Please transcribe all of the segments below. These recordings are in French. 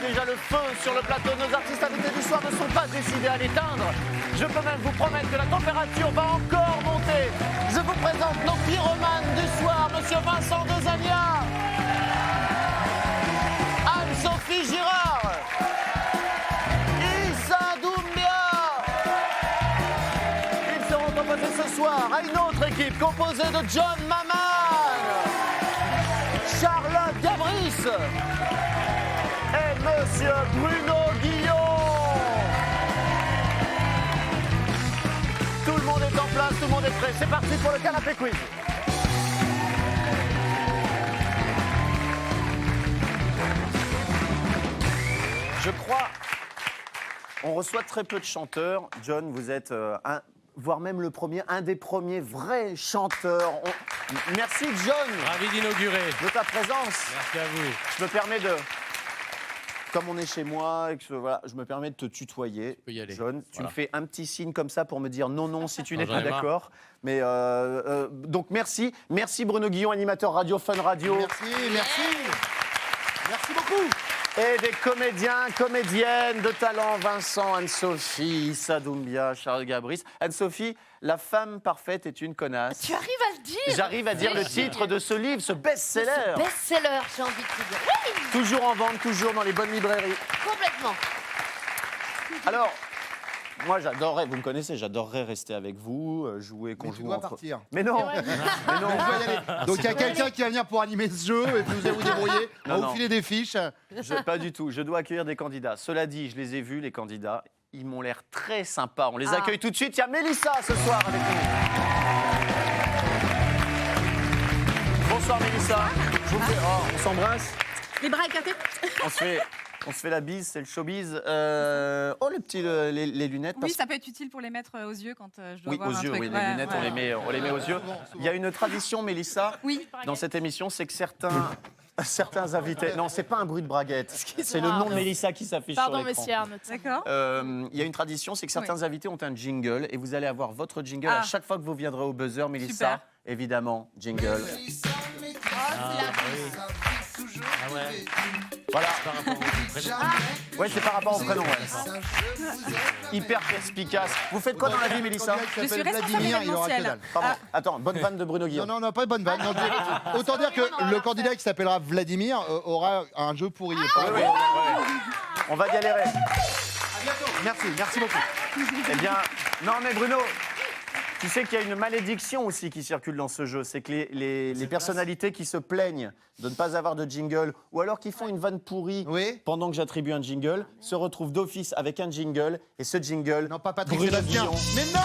déjà le feu sur le plateau. Nos artistes invités du soir ne sont pas décidés à l'éteindre. Je peux même vous promettre que la température va encore monter. Je vous présente nos pyromanes du soir, Monsieur Vincent Dezania, Anne-Sophie Girard, Issa Doumbia. Ils seront opposés ce soir à une autre équipe composée de John Maman, Charlotte Gabris et Monsieur Bruno Guillon. Tout le monde est en place, tout le monde est prêt. C'est parti pour le canapé quiz. Je crois, on reçoit très peu de chanteurs. John, vous êtes voire même un des premiers vrais chanteurs. Merci John. Ravi d'inaugurer. De ta présence. Merci à vous. Je me permets de, comme on est chez moi, et que voilà, je me permets de te tutoyer. Tu peux y aller. John, tu Voilà. me fais un petit signe comme ça pour me dire non si tu n'es j'en pas ai marre. d'accord. Mais donc merci Bruno Guillon, animateur radio Fun Radio. Merci beaucoup. Et des comédiens, comédiennes de talent, Vincent, Anne-Sophie, Issa Doumbia, Charles Gabris. Anne-Sophie, la femme parfaite est une connasse. Tu arrives à le dire. J'arrive à dire le titre de ce livre, ce best-seller. Ce best-seller, j'ai envie de te dire. Oui, Toujours en vente, toujours dans les bonnes librairies. complètement. Alors, moi j'adorerais, vous me connaissez, j'adorerais rester avec vous, jouer, qu'on Mais tu joue dois entre... partir. Mais non, Ouais. mais non. On doit y aller. Donc il y a quelqu'un qui va venir pour animer ce jeu et puis vous allez vous débrouiller. On va Non. vous filer des fiches. Pas du tout, je dois accueillir des candidats. Cela dit, je les ai vus, les candidats. Ils m'ont l'air très sympas. On les accueille tout de suite. Il y a Mélissa ce soir avec nous. Bonsoir Mélissa. Je vous fais... Oh, on s'embrasse. Les bras écartés. On se fait la bise, c'est le showbiz. Oh, les lunettes. Oui, ça peut être utile pour les mettre aux yeux quand je dois Oui, voir aux un yeux, truc. oui, les Ouais, lunettes, ouais. on les met aux yeux. Il y a une tradition, Mélissa, Oui. dans cette émission, c'est que certains invités... Non, c'est pas un bruit de braguette, c'est le nom de Mélissa qui s'affiche sur Pardon, l'écran. monsieur Arnaud. D'accord. Il y a une tradition, c'est que certains invités ont un jingle et vous allez avoir votre jingle à chaque fois que vous viendrez au buzzer. Mélissa, Super. évidemment, jingle. Ah ouais. Voilà. Par rapport au prénom. Ouais, c'est par rapport au prénom. Ouais. Hyper perspicace. Vous faites quoi dans la vie, Mélissa? Je suis responsable Vladimir, il aura que événementiel. dalle. Pardon. Attends, bonne vanne de Bruno Guillon. Non, pas bonne vanne. Non, autant dire que le candidat qui s'appellera Vladimir aura un jeu pourri. Oui, oui, oui. On va galérer. Merci beaucoup. Eh bien, non mais Bruno, tu sais qu'il y a une malédiction aussi qui circule dans ce jeu. C'est que les personnalités qui se plaignent de ne pas avoir de jingle ou alors qui font une vanne pourrie Oui. pendant que j'attribue un jingle, se retrouvent d'office avec un jingle et ce jingle... Non, pas Patrick Bruno Sébastien. Guillon. Mais non.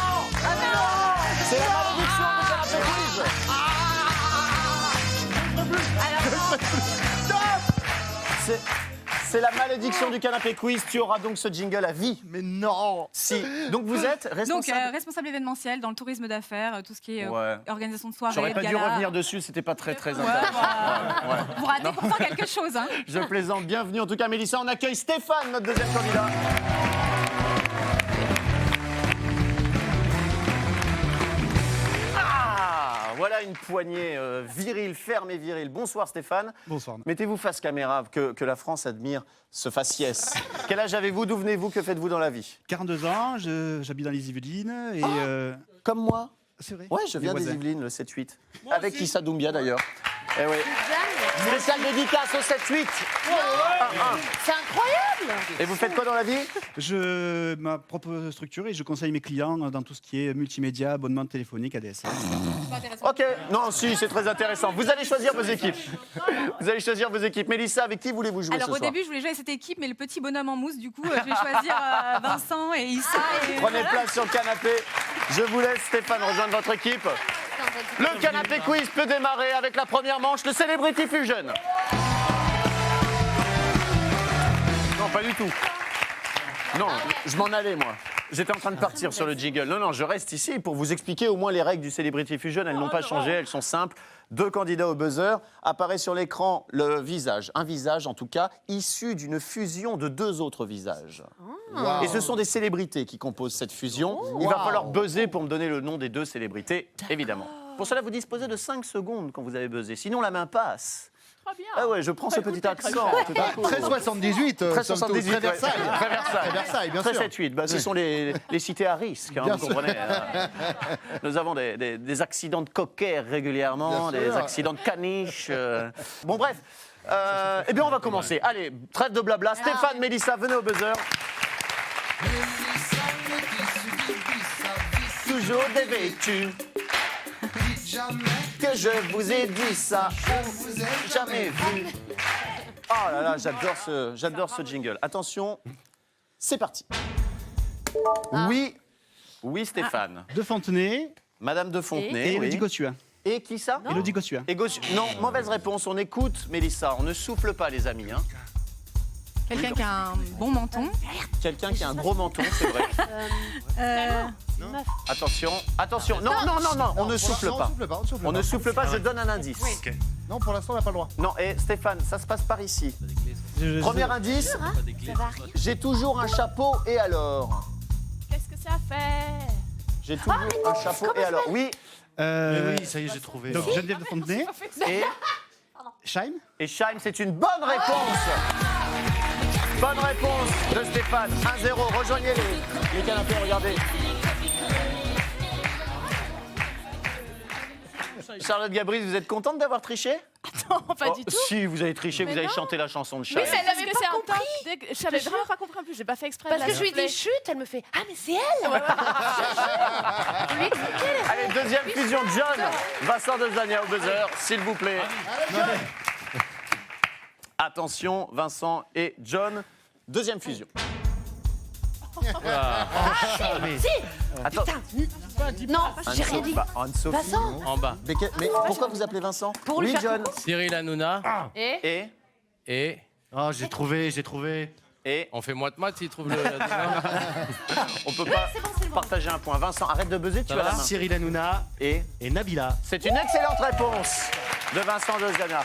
C'est la malédiction du canapé quiz. C'est la malédiction du canapé quiz. Tu auras donc ce jingle à vie. Mais non. Si. Donc vous êtes Donc, responsable. responsable événementiel dans le tourisme d'affaires, tout ce qui est Ouais. organisation de soirées, J'aurais pas de dû galas. revenir dessus, c'était pas très Ouais, intéressant. bah, Vous ratez pourtant quelque chose. Hein. Je plaisante. Bienvenue en tout cas, Mélissa. On accueille Stéphane, notre deuxième candidat. Ah, voilà une poignée virile, ferme et virile. Bonsoir Stéphane. Bonsoir. Mettez-vous face caméra, que la France admire ce faciès. Quel âge avez-vous? D'où venez-vous? Que faites-vous dans la vie? 42 ans, j'habite dans les Yvelines et Comme moi. c'est vrai. Ouais, je viens Les des voisins. Yvelines, le 7-8. Avec Issa Doumbia d'ailleurs. Eh oui. Spécial dédicace au 7-8. C'est incroyable. Et vous faites quoi dans la vie? Ma propre structure et je conseille mes clients dans tout ce qui est multimédia, abonnement téléphonique, ADSL. Ok, non, si, c'est très intéressant. Vous allez choisir vos équipes. Vous allez choisir vos équipes. Mélissa, avec qui voulez-vous jouer Alors ce au soir? début, je voulais jouer avec cette équipe, mais le petit bonhomme en mousse, du coup, je vais choisir Vincent et Issa. Et... Prenez place sur le canapé. Je vous laisse, Stéphane, rejoindre votre équipe. Le canapé quiz peut démarrer avec la première manche, le Celebrity Fusion. Non, pas du tout. Non, je m'en allais, moi. J'étais en train de partir sur le jingle. Non, je reste ici pour vous expliquer au moins les règles du Celebrity Fusion. Elles n'ont pas changé, elles sont simples. 2 candidats au buzzer. Apparaît sur l'écran le visage, un visage en tout cas, issu d'une fusion de 2 autres visages. Wow. Et ce sont des célébrités qui composent cette fusion. Il va falloir buzzer pour me donner le nom des 2 célébrités, évidemment. Pour cela, vous disposez de 5 secondes quand vous avez buzzé. Sinon, la main passe. Très bien. Ah ouais, je prends ce petit accent. Tout à coup. 13,78. 13,78, Très Versailles. ouais. Très Versailles. Très Versailles, bien sûr. 13,78. Bah, ce sont les cités à risque, hein, Bien vous sûr. comprenez. Nous avons des accidents de cocker régulièrement, Bien des sûr. accidents de caniche. Bon, bref. Eh bien, on va commencer. Allez, trêve de blabla. Stéphane, Mélissa, venez au buzzer. Toujours dévêtu. Que je vous ai dit ça, jamais vu. Oh là là, j'adore ce jingle. Attention, c'est parti. Oui, oui Stéphane. De Fontenay Madame de Fontenay. et oui. Elodie Gossuin. Et qui ça Elodie Gossuin. Et non, mauvaise réponse. On écoute, Mélissa. On ne souffle pas, les amis. Hein. Quelqu'un qui a un bon menton. Quelqu'un qui a un gros menton, c'est vrai. Attention, attention. Non, non, non, non, on ne souffle Non, pas. On ne souffle pas, je donne un indice. Non, pour l'instant, on n'a pas le droit. Non, et Stéphane, ça se passe par ici. Premier indice, Ça va rien. j'ai toujours un chapeau et alors Qu'est-ce que ça fait? J'ai toujours un chapeau et alors oui, Mais oui, ça y est, j'ai trouvé. Donc Geneviève de Fontenay, et, Scheim. et Scheim, c'est une bonne réponse. Bonne réponse de Stéphane. 1-0, rejoignez les canapés, regardez. Charlotte Gabris, vous êtes contente d'avoir triché? Non, pas Oh, du tout. Si, vous avez triché, Mais vous avez non. chanté la chanson de Oui, Scheim. mais elle avait J'avais que c'est pas un compris. top. J'avais vraiment pas compris en plus. J'ai pas fait exprès. Parce de que la je lui dis souffler. chute, elle me fait ah mais c'est elle. Je lui expliquais les Allez, deuxième fusion, John. Vincent de Zania au buzzer, s'il vous plaît. Attention, Vincent et John. Deuxième fusion. Si. Attends, Non, j'ai rien dit. Anne-Sophie. Vincent. En bas. Mais pourquoi vous appelez Vincent? Pour le Oui, faire John. Cyril Hanouna. Et Et Oh, j'ai trouvé. on On fait moite-moite s'il trouve le. on peut pas partager un point. Vincent, arrête de buzzer, tu as la main. Cyril Hanouna Et et Nabila. c'est une excellente réponse de Vincent de Zania.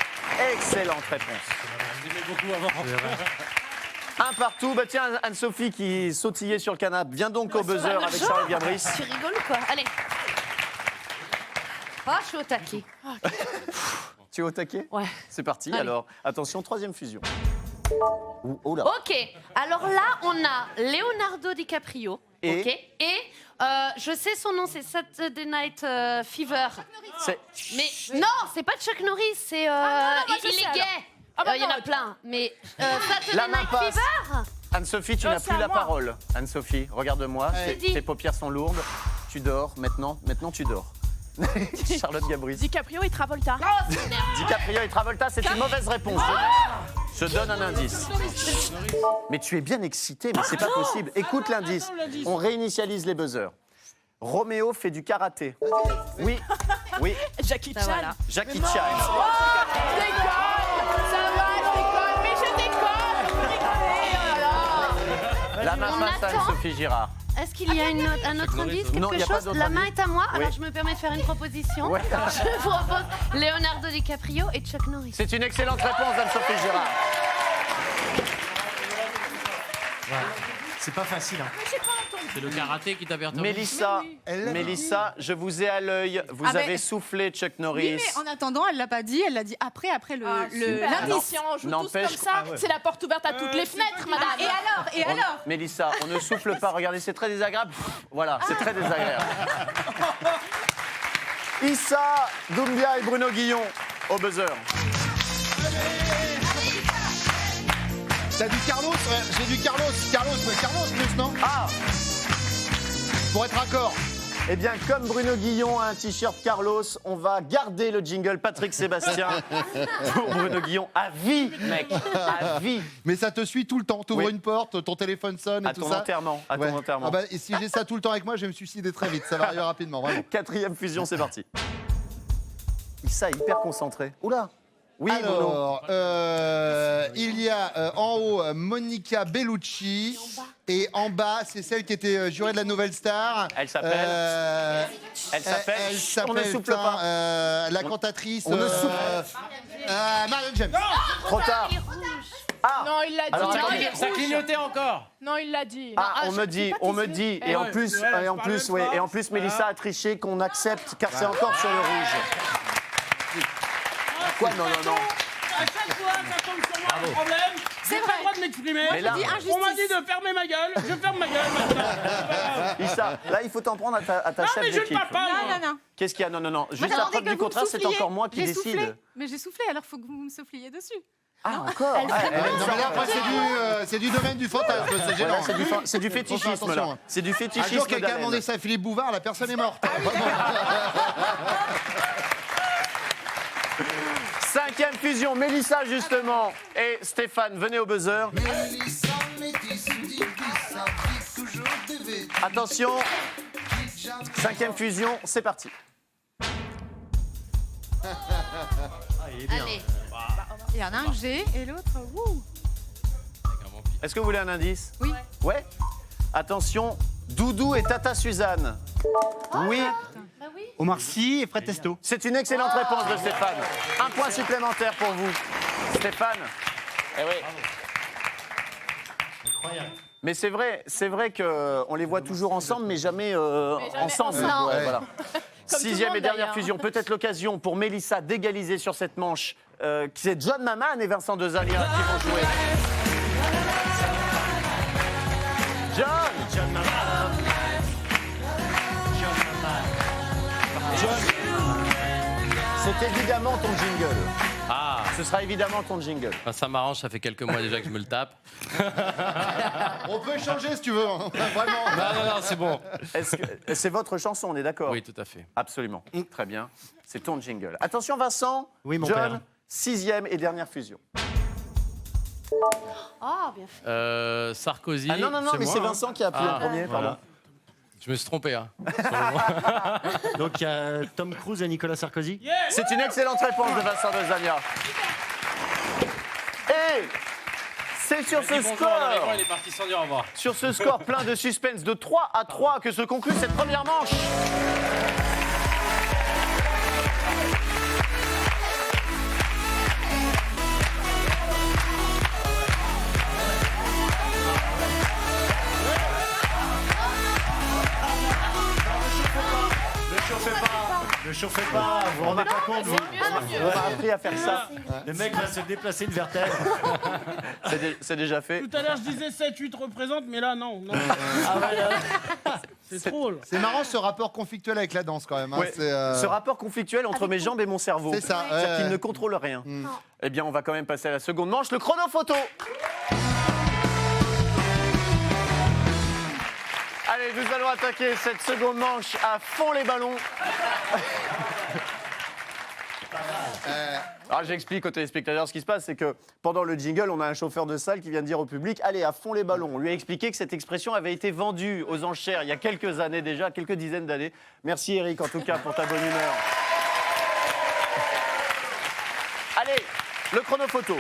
Excellente réponse. Beaucoup avant. Un partout. Bah tiens, Anne-Sophie qui sautillait sur le canapé. Viens donc au buzzer avec Charlotte Gabris. Tu rigoles ou quoi? Allez. Ah, je suis au taquet. Tu es au taquet? Ouais. C'est parti. Allez. Alors, attention, troisième fusion. Oh là. Ok. Alors là, on a Leonardo DiCaprio. Et Ok. Et je sais son nom, c'est Saturday Night Fever. C'est- Mais non, c'est pas Chuck Norris, c'est moi, je il sais, est alors. gay. Ah bah Il y en non, a plein. Mais Saturday La main Night passe. Fever. Anne-Sophie, tu Non, n'as c'est plus à la moi. parole. Anne-Sophie, regarde-moi. J'ai dit. Tes paupières sont lourdes. Tu dors maintenant. Maintenant, tu dors. Charlotte Gabris. DiCaprio et Travolta. DiCaprio et Travolta, c'est une mauvaise réponse. Je donne un indice. Mais tu es bien excité, mais c'est pas possible. Écoute l'indice. On réinitialise les buzzers. Roméo fait du karaté. Oui, oui, Jackie Chan. voilà. Jackie Chan. Je déconne. Ça va, je déconne. Mais je déconne. Oh là là. La main On passe à attend. Anne-Sophie Girard. Est-ce qu'il y a un autre indice, Non, il y quelque a pas chose? d'autre La main indice. est à moi, Oui. alors je me permets de faire une proposition. Ouais. Je propose Leonardo DiCaprio et Chuck Norris. C'est une excellente réponse d'Anne-Sophie Girard. C'est pas facile. Hein. C'est le karaté qui t'a perturbé. Mélissa, Mélissa, je vous ai à l'œil. Vous Ah ben- avez soufflé Chuck Norris. Oui, mais en attendant, elle l'a pas dit, elle l'a dit après Super. l'indice. Si on joue tous N'empêche- comme ça, c'est la porte ouverte à toutes les fenêtres, madame. Ah, et alors Mélissa, on ne souffle pas. Regardez, c'est très désagréable. Voilà, c'est très désagréable. Issa, Doumbia et Bruno Guillon au buzzer. T'as du Carlos? Ouais, j'ai du Carlos. Carlos plus, non? Ah, Pour être raccord. eh bien, comme Bruno Guillon a un t-shirt Carlos, on va garder le jingle Patrick Sébastien pour Bruno Guillon à vie, mec, à vie. Mais ça te suit tout le temps. T'ouvres Oui. une porte, ton téléphone sonne et À tout ton ça. enterrement, à Ouais. ton enterrement. Ah bah, et si j'ai ça tout le temps avec moi, je vais me suicider très vite. Ça va arriver rapidement, vraiment. Quatrième fusion, c'est parti. Issa est hyper concentré. Oula. Oui, Bruno. Alors, il y a en haut Monica Bellucci et en bas, c'est celle qui était jurée de la Nouvelle Star. Elle s'appelle Elle s'appelle Elle Chut, on ne s'appelle, souffle putain, pas. la cantatrice. on ne souffle Marianne James. Trop tard. Ah, Non, il l'a dit. Alors, Non, attendez. il est Ça rouge. clignotait encore. Non, il l'a dit. ah, on me dit, et en plus, et en plus, Mélissa a triché qu'on accepte car c'est encore sur le rouge. Quoi? Non, non, non. À chaque fois, ça tombe sur moi un problème. C'est J'ai pas vrai. le droit de m'exprimer. Mais là- Je dis On m'a dit injustice. de fermer ma gueule. Je ferme ma gueule maintenant. Issa, là, il faut t'en prendre à ta Non, chef mais je ne d'équipe. parle pas. moi. Non. Qu'est-ce qu'il y a? Non. Juste Attendez la preuve que du vous me contraire, c'est souffliez. encore moi qui J'ai décide. soufflé. Mais j'ai soufflé, alors faut que vous me souffliez dessus. Ah, encore? Non, mais là, après, c'est du domaine du fantasme, c'est Voilà, gênant. c'est du Faut faire fétichisme, attention, là. hein. C'est du Un fétichisme jour, quelqu'un a d'haleine. demandé ça à Philippe Bouvard, la personne est morte. Vraiment. 5e fusion, Mélissa justement et Stéphane, venez au buzzer. Attention, 5e fusion, c'est parti. Allez. Il y en a un que j'ai et l'autre, wouh. Est-ce que vous voulez un indice? Oui. Ouais. Attention, Doudou et Tata Suzanne. Oui, Bah oui. Omar Sy et Fred Testo. c'est une excellente réponse de Stéphane. Un point supplémentaire pour vous. Stéphane. Eh oui. Incroyable. Mais c'est vrai qu'on les voit toujours ensemble, mais jamais, ensemble. ensemble. Ouais, voilà. Comme tout le 6e monde, et dernière d'ailleurs. fusion, peut-être l'occasion pour Mélissa d'égaliser sur cette manche. C'est John Maman et Vincent Dezalia qui vont jouer. John. C'est évidemment ton jingle. Ah, Ce sera évidemment ton jingle. bah, ça m'arrange, ça fait quelques mois déjà que je me le tape. On peut changer si tu veux, hein. Vraiment. Non, c'est bon. Est-ce que c'est votre chanson, on est d'accord? Oui, tout à fait. Absolument. Très bien. C'est ton jingle. Attention Vincent. Oui, mon John, père. 6e et dernière fusion. Oh, bien fait. Sarkozy. Ah non, mais moi, c'est hein. Vincent qui a appuyé Ah, en premier, voilà. pardon. Je me suis trompé. Hein. Donc il y a Tom Cruise et Nicolas Sarkozy. C'est une excellente réponse de Vincent Dezalia. Et c'est sur Il ce dit bonjour en arrivant, score, il est parti sans dire au revoir. sur ce score plein de suspense de 3-3 que se conclut cette première manche. Ne chauffez pas, vous vous rendez pas compte, vous. On m'a appris à faire ça. Le mec va se déplacer une vertèbre. C'est déjà fait. Tout à l'heure, je disais 7-8 représentent, mais là, non. C'est trop, là. C'est marrant ce rapport conflictuel avec la danse quand même. Hein. Ouais. Ce rapport conflictuel entre mes jambes et mon cerveau. C'est ça, C'est-à-dire ouais. qu'il ne contrôle rien. Eh bien, on va quand même passer à la seconde manche, le chrono photo. Allez, nous allons attaquer cette seconde manche à fond les ballons. Alors j'explique aux téléspectateurs ce qui se passe, c'est que pendant le jingle, on a un chauffeur de salle qui vient de dire au public « Allez, à fond les ballons ». On lui a expliqué que cette expression avait été vendue aux enchères il y a quelques années déjà, quelques dizaines d'années. Merci Eric en tout cas pour ta bonne humeur. Allez, le chrono photo.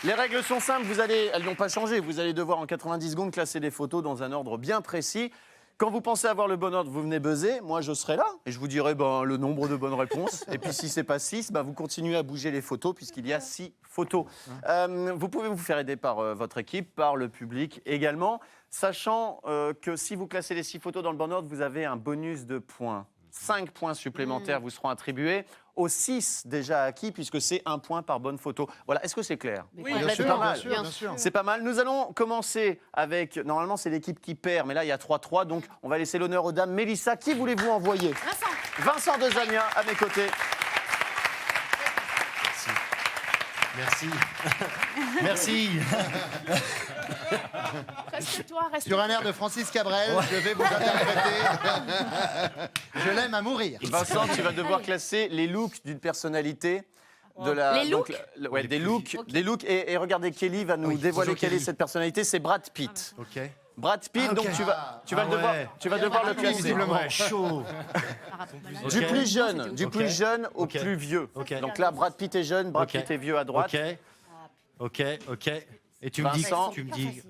Les règles sont simples, elles n'ont pas changé. Vous allez devoir en 90 secondes classer des photos dans un ordre bien précis. Quand vous pensez avoir le bon ordre, vous venez buzzer. Moi, je serai là et je vous dirai le nombre de bonnes réponses. Et puis, si c'est pas 6, vous continuez à bouger les photos puisqu'il y a 6 photos. Vous pouvez vous faire aider par votre équipe, par le public également, sachant que si vous classez les 6 photos dans le bon ordre, vous avez un bonus de points. 5 points supplémentaires vous seront attribués aux 6 déjà acquis puisque c'est 1 point par bonne photo. Voilà, est-ce que c'est clair? Oui, Bien sûr, pas mal. bien sûr. C'est pas mal. Nous allons commencer avec, normalement c'est l'équipe qui perd, mais là il y a 3-3, donc on va laisser l'honneur aux dames. Mélissa, qui voulez-vous envoyer? Vincent Dezalia à mes côtés. Merci. Merci. Reste-toi, reste. Sur un air de Francis Cabrel, je vais vous interpréter. Je l'aime à mourir. Vincent, tu vas devoir classer les looks d'une personnalité. De la, Les donc, looks ouais, des looks, des looks et regardez, Kelly va nous dévoiler bonjour, quelle est Kelly. cette personnalité, c'est Brad Pitt. Ok. Brad Pitt, donc tu vas devoir le classer. visiblement. Ouais, chaud. Du Ok. plus jeune, Ok. au Ok. plus vieux. Ok. Donc là, Brad Pitt est jeune, Brad Ok. Pitt est vieux à droite. Ok. Et tu me dis, Vincent. tu me dis.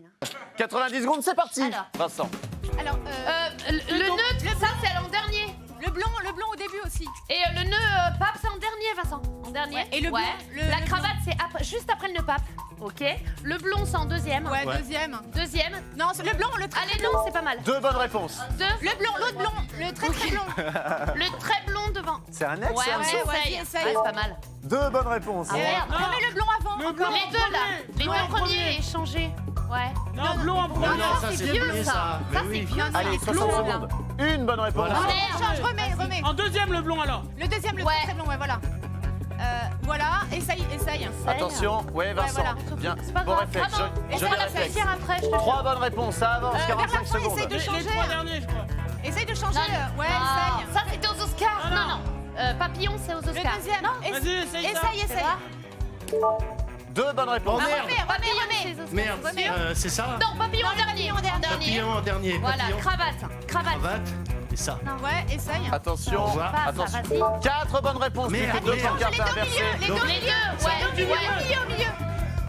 90 secondes, c'est parti. Alors. Vincent. Alors, Le nœud, ça, c'est en dernier. le blond au début aussi. Et le nœud pape, c'est en dernier, Vincent. En dernier. Ouais, et le blond, La le cravate, c'est juste après le nœud pape. Ok. Le blond, c'est en deuxième. Ouais, Ouais. deuxième. Deuxième. Non, c'est le blond, le très Allez, non, c'est pas mal. 2 bonnes réponses. Deux. Le blond, l'autre blond, le très très blond. Le très blond devant. C'est un ex, Ouais, ça, on Vincent ouais, essaye. essaye. Ouais, c'est pas mal. 2 bonnes réponses. Ah merde. Remets le blond avant. Le blond Les deux là, les Blond deux en premier. premiers échangés. Ouais. Non, blond en premier. Non, ça, c'est c'est vieux oublié, ça. ça. Mais Ça c'est oui. vieux. ça. Allez, 60 secondes. Une bonne réponse. Voilà. Change, remets. En deuxième, le blond alors. Le deuxième, le Ouais. très blond, ouais, voilà. Voilà, essaye. Attention, ouais, Vincent. voilà. Bien, C'est pas bon grave. réflexe. Ah non, Je essaye les la réflexe. faire après, je te 3 bonnes réponses, ça avance, vers 45 la fin, secondes. essaye de Les changer. 3 derniers, je crois. Essaye de changer. Ouais, Non, essaye. ça c'était aux Oscars. Non, Non, non. Papillon, c'est aux Le Oscars. deuxième. Non, Vas-y, essaye ça. Essaye. c'est vrai. 2 bonnes réponses. Oh, merde. Remets. Merde, c'est ça Non, papillon en dernier. Papillon en dernier. Voilà, Papillon, cravate. cravate. Et ça. Ouais, essaye. Attention, Au revoir. attention. Vas-y. 4 bonnes réponses, plus Merde, que 2 merde. pancartes à inverser. Les deux Les deux, ouais. Au milieu.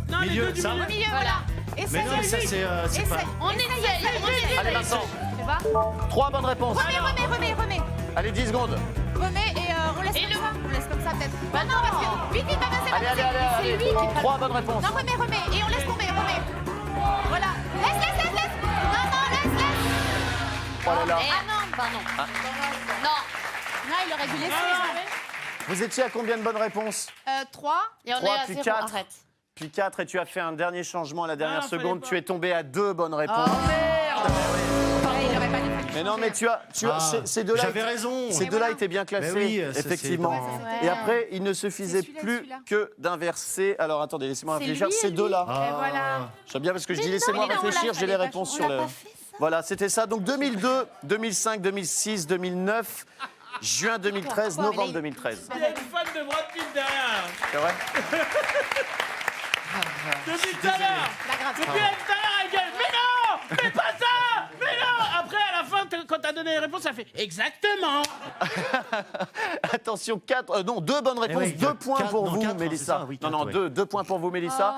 Non, les Milieu, deux du ça. milieu. Au milieu, Voilà. voilà. Mais Essaye. non, mais ça, c'est pas. Essaye. On essaye. Allez, Vincent. Tu vois 3 bonnes réponses. Remets. Allez, 10 secondes. Remets et on laisse Et comme le- ça. On laisse comme ça peut-être. Bah non. parce que... Vite, va passer. Allez. C'est lui qui 3 bonnes réponses. Non, remets. Et on laisse tomber, remets. Voilà. Laisse. Non, laisse. Oh là là. Ah non, pardon. Non. Non, il aurait dû laisser. Vous étiez à combien de bonnes réponses 3. Et on 3 est à puis 0. 4. Arrête. Puis 4, et tu as fait un dernier changement à la dernière Ah, fallait seconde. pas. Tu es tombé à 2 bonnes réponses. Il aurait pas dû. Mais non, mais tu as Ah, ces deux-là. J'avais raison. Ces deux-là étaient bien classés, Mais oui, ça, effectivement. c'est Et après, il ne suffisait celui-là, plus celui-là. que d'inverser. Alors attendez, laissez-moi C'est réfléchir. lui et Ces lui. deux-là. Ah. Et voilà. J'aime bien parce que je dis Mais laissez-moi non, mais on réfléchir, l'a j'ai les fait, réponses on sur l'a le. pas fait, ça. Voilà, c'était ça. Donc 2002, 2005, 2006, 2009, juin 2013, novembre 2013. Il y a une fan de Brad Pitt derrière. C'est vrai? Depuis tout à l'heure. Depuis tout à l'heure, elle gueule. Mais non. Mais pas ça. Mais non. Après, à la fin, quand t'as donné les réponses, ça fait exactement. Attention, 2 bonnes réponses, oui, 2 points 4, pour non, vous, 4, Mélissa. c'est ça, oui, non, 4, 2 points pour vous, Mélissa.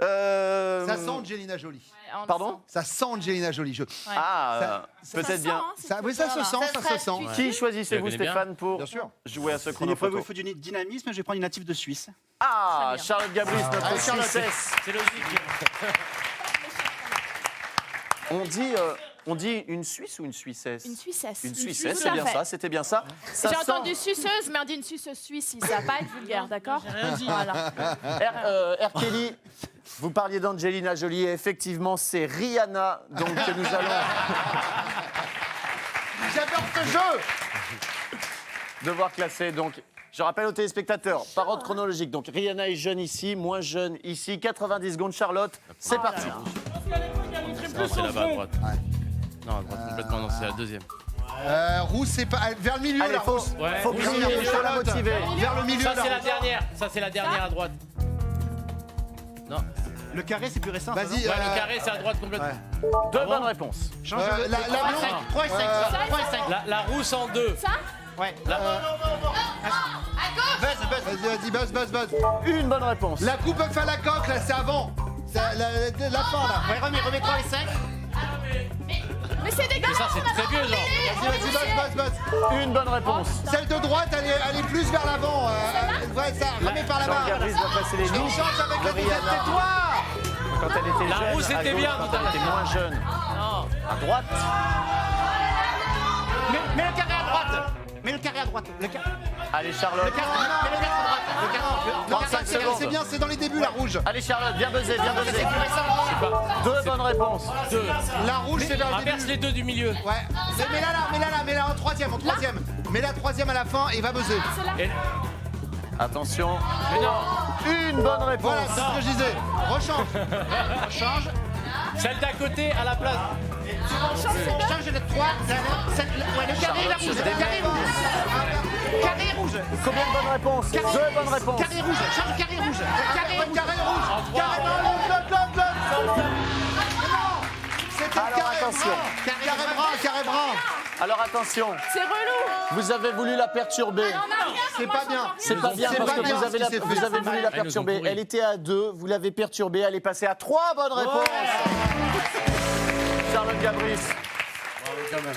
Ça sent Angelina Jolie. Pardon? Ça sent Angelina Jolie. Ah, peut-être bien. Oui, ça se sent, ça se sent. Qui choisissez-vous, Je la connais Stéphane, pour Bien sûr. jouer à ce Il chrono faut photo? du dynamisme, je vais prendre une native de Suisse. Ah, Charlotte Gabris, notre Allez, Charlotte. Suissesse. C'est logique. On dit une Suisse ou une Suissesse? Une Suissesse. Une Suissesse, Suisse, c'est bien tout à fait. ça, c'était bien ça. Ça J'ai sent- entendu suceuse, mais on dit une suceuse suisse, si ça va pas être vulgaire, d'accord Rien dit. Voilà. R. Kelly, vous parliez d'Angelina Jolie, et effectivement, c'est Rihanna donc, que nous allons J'adore ce jeu. devoir classer. Donc, je rappelle aux téléspectateurs, par ordre chronologique. Donc, Rihanna est jeune ici, moins jeune ici. 90 secondes, Charlotte, c'est parti. Je pense qu'à l'époque, elle montrait Non, plus c'est son là-bas à front. droite. Non, à droite complètement, non, c'est la deuxième. Rousse, c'est pas. Vers le milieu, Allez, la faut rousse. Ouais. briller, il faut la motiver. Vers le milieu, Ça, c'est la la rousse. dernière. Ça, c'est la dernière à droite. Non. Le carré, c'est plus récent. ça, Vas-y. Ouais, le carré, c'est à droite complètement. 2 bonnes réponses. non Change la blonde. 3 et 5. 3 et 5. La rousse en 2. Ouais. Vas-y, buzz. Une bonne réponse. La coupe œuf à la coque, là, c'est avant. La fin, là. Ouais, remets 3 et 5. Mais c'est Mais dégueulasse. ça, c'est très vieux, genre. Buzz. Une bonne réponse. Celle de droite, elle est plus vers l'avant. Ouais, ça, remets par Jean là-bas. Gabris va passer les On lignes. chante avec la deuxième, Rihanna. tais-toi. Quand elle était La jeune, rousse à était gauche, bien quand tout à elle était l'heure. moins jeune. Non. À droite. Mets le carré à droite. Mets le carré à droite. Le carré. Allez, Charlotte. Mets le carré à droite. Le carré. 35 secondes. C'est bien, c'est dans les débuts, la rouge. Allez, Charlotte, bien buzzé, bien buzzé. 2 bonnes réponses. 2. La rouge, c'est vers le Inverse début. les deux du milieu. Ouais. Mets-la en troisième. Mets la troisième à la fin et va buzzer. Et- Attention. Mais non. Une bonne réponse. Voilà, c'est ce que je disais. Rechange. Celle d'à côté à la place. Change le 3. Ouais, le carré, la rouge. Le carré rouge. Carré rouge. Combien de bonnes réponses? 2 bonnes réponses. Carré rouge. Change le carré rouge. Carré rouge. Carré rouge. Carré brun. C'était Alors, carré attention. brun. Carré brun. Alors attention, C'est relou. vous avez voulu la perturber. C'est pas bien. C'est pas bien C'est parce pas que bien vous ce avez, qui s'est fait. vous avez voulu la ils nous ont perturber. pourri. Elle était à 2, vous l'avez perturbée, elle est passée à 3 bonnes réponses. Charlotte Gabris. Bravo quand même.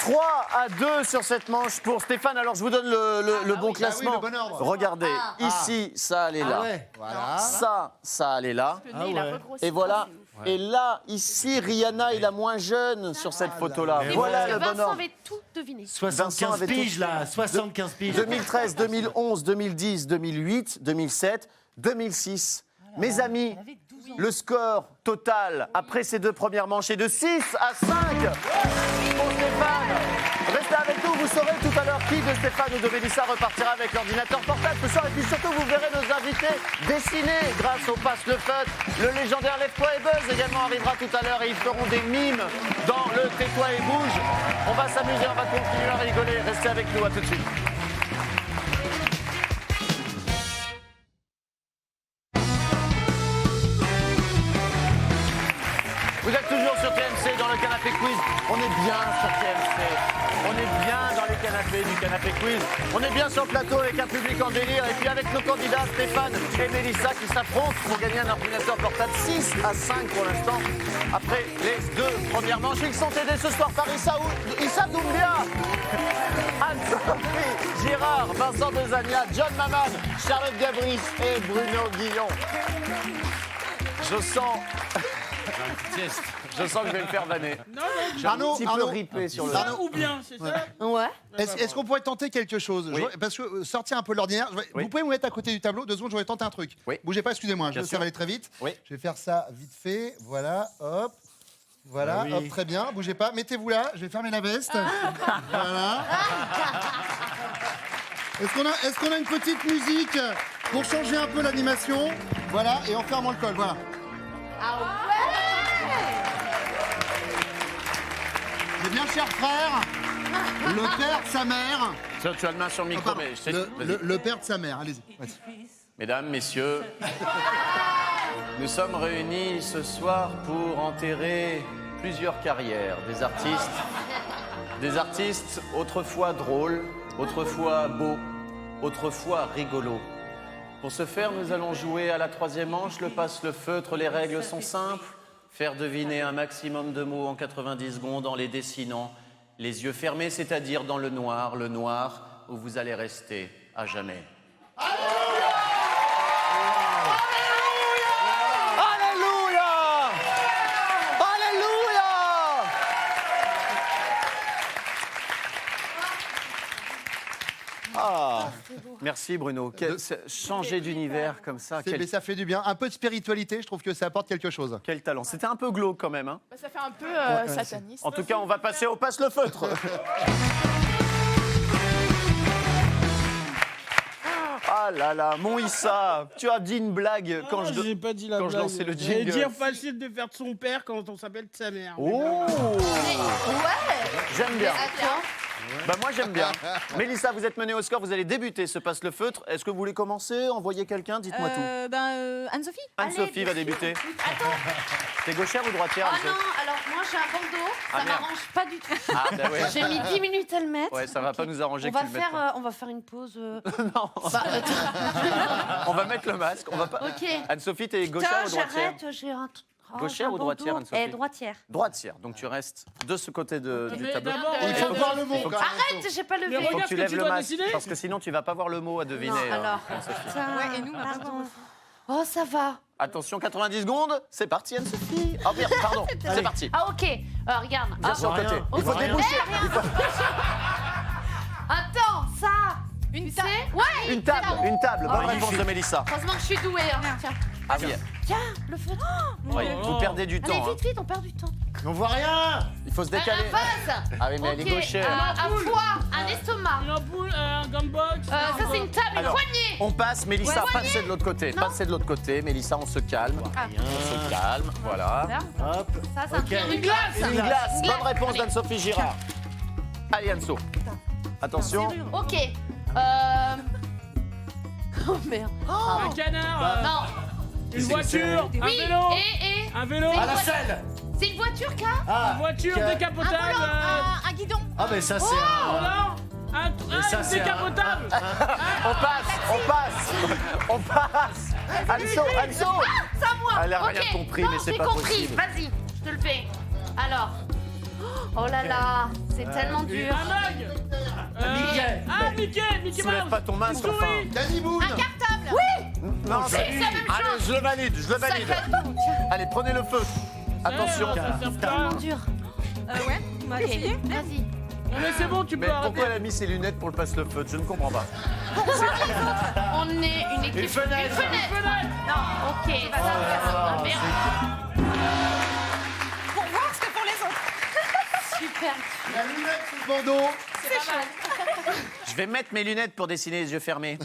3-2 sur cette manche pour Stéphane. Alors, je vous donne le bon classement. le bon ordre. Regardez, ici, ça allait là. Voilà. Ça allait là. Et voilà. Et là, ici, Rihanna est la moins jeune sur cette photo-là. Voilà le bon Vincent ordre. avait tout deviné. 75 piges, là. 75 piges. 2013, 2011, 2010, 2008, 2007, 2006. Mes amis, le score total après ces deux premières manches est de 6-5 pour Stéphane. Restez avec nous, vous saurez tout à l'heure qui de Stéphane ou de Mélissa repartira avec l'ordinateur portable ce soir. Et puis surtout, vous verrez nos invités dessiner grâce au Passe le Feutre. Le légendaire Lève-toi et Buzz également arrivera tout à l'heure et ils feront des mimes dans le Tais-toi et bouge. On va s'amuser, on va continuer à rigoler. Restez avec nous, à tout de suite. Vous êtes toujours sur TMC dans le Canapé Quiz. On est bien sur TMC. On est bien dans les canapés du Canapé Quiz. On est bien sur le plateau avec un public en délire. Et puis avec nos candidats Stéphane et Mélissa qui s'affrontent pour gagner un ordinateur portable 6-5 pour l'instant. Après les deux premières manches, ils sont aidés ce soir par Issa Doumbia, Anne-Sophie Girard, Vincent Dezania, John Maman, Charlotte Gabris et Bruno Guillon. Je sens que je vais me faire vanner. Non, J'ai un petit peu ripé sur le... non. Ou bien, c'est ça. Ouais. Est-ce qu'on pourrait tenter quelque chose? Oui. Parce que sortir un peu de l'ordinaire. Oui. Vous pouvez vous mettre à côté du tableau. 2 secondes, je vais tenter un truc. Oui. Bougez pas, excusez-moi, Bien ça sûr. va aller très vite. Oui. Je vais faire ça vite fait. Voilà, hop. Voilà, Ah oui. hop, très bien. Bougez pas, mettez-vous là. Je vais fermer la veste. Voilà. Est-ce qu'on a une petite musique pour changer un peu l'animation? Voilà, et en fermant le col, voilà. Eh bien, cher frère, le père de sa mère... Tu as le main sur le micro, mais je sais... Vas-y. Le père de sa mère, allez-y. Vas-y. Mesdames, messieurs, nous sommes réunis ce soir pour enterrer plusieurs carrières des artistes autrefois drôles, autrefois beaux, autrefois rigolos. Pour ce faire, nous allons jouer à la troisième manche, le Passe le Feutre. Les règles sont simples. Faire deviner un maximum de mots en 90 secondes en les dessinant, les yeux fermés, c'est-à-dire dans le noir où vous allez rester à jamais. Alléluia! Alléluia! Ah, merci Bruno. Changer d'univers comme ça, Mais quel, ça fait du bien. Un peu de spiritualité, je trouve que ça apporte quelque chose. quel talent. C'était un peu glauque quand même. Hein. Bah, ça fait un peu sataniste. En tout cas, on va passer au Passe le Feutre. Ah là là, mon Issa, tu as dit une blague quand je... J'ai pas dit la quand je blague. lançais le J'allais jingle. dire facile de faire de son père quand on s'appelle de sa mère. Oh, j'aime bien. Bah moi j'aime bien. Mélissa, vous êtes menée au score, vous allez débuter ce Passe le Feutre. Est-ce que vous voulez commencer, envoyer quelqu'un? Dites-moi tout. Anne-Sophie. Anne-Sophie va débuter. T'es gauchère ou droitière? Oh Anne-Sophie non, alors moi j'ai un bandeau, Ah, ça merde. m'arrange pas du tout. Ah bah ouais. J'ai mis 10 minutes à le mettre. Ouais, ça va pas nous arranger que tu le mettes pas. On va faire une pause. Non, on va mettre le masque. On va pas... Ok. Anne-Sophie, t'es gauchère Tiens, ou droitière? j'arrête, j'ai un... Gauchère j'ai un ou droitière, bandeau. Anne-Sophie? Droitière. Droitière, donc tu restes de ce côté du Mais tableau. d'abord, Il faut voir le mot quand même. Arrête, j'ai pas levé. Mais Faut que regarde tu ce que lèves tu le dois masque, décider. parce que sinon tu vas pas voir le mot à deviner. Non, alors. Anne-Sophie. Ouais, et nous, on va pas voir. Oh, ça va. Attention, 90 secondes, c'est parti Anne-Sophie. Oh merde, pardon, c'est parti. Ah, ok. Regarde. Viens sur le côté. rien. Il faut Rien. déboucher. Attends, ça. Une table. Ouais. Une table, une table. Bonne réponse de Mélissa. Heureusement que je suis douée. Hein. Tiens. Ah oui. Tiens, le feu. Oui, vous perdez du Allez, temps. vite, vite, on perd du temps. On voit rien. Il faut se Un décaler. vase. Ah oui, mais elle est Ok, gauchère. un foie, un estomac. Une ampoule, un gumbox. Ça, c'est une table, une Alors, poignée. on passe, Mélissa, Ouais, passez de l'autre côté. Non. Passez de l'autre côté, Mélissa, on se calme. Ah. On se calme, voilà. Hop. Ça, c'est un truc. Une glace. Une glace, Une bonne glace. réponse Allez. d'Anne-Sophie Girard. Allez, Anso. Attention. Ok. Oh merde. Un canard. Non. Une voiture. Un Oui, vélo. et. Un vélo. C'est À une la voiture. selle. C'est une voiture, K. Une voiture décapotable. Un guidon. Ah, mais ça, c'est Oh un. non. ça, c'est Décapotable. On passe. On passe. Anso. C'est à moi. Elle a Ok. rien compris, Non, mais c'est j'ai pas compris. possible. Vas-y, je te le fais. Alors. Oh là là, c'est tellement dur. Un mug. Mickey. Ah, Mickey Soulève Mouse. pas ton masque, Une enfin. souris. Danny Boone. Un cartable. Oui. Non, C'est la même allez, chose. je le valide, je le valide. Sac à dos. Allez, prenez le feu. Attention. Ça sert pas. Tellement dur. Ouais, on va Ok, essayer. vas-y. Non, mais c'est bon, tu Mais peux arrêter. pourquoi elle a mis ses lunettes pour le passe-le-feu? Je ne comprends pas. On est une équipe. Une fenêtre. Non, ok. Ah, merde. Pour voir ce que font les autres. Super. La lunette sous le bandeau. Je vais mettre mes lunettes pour dessiner les yeux fermés.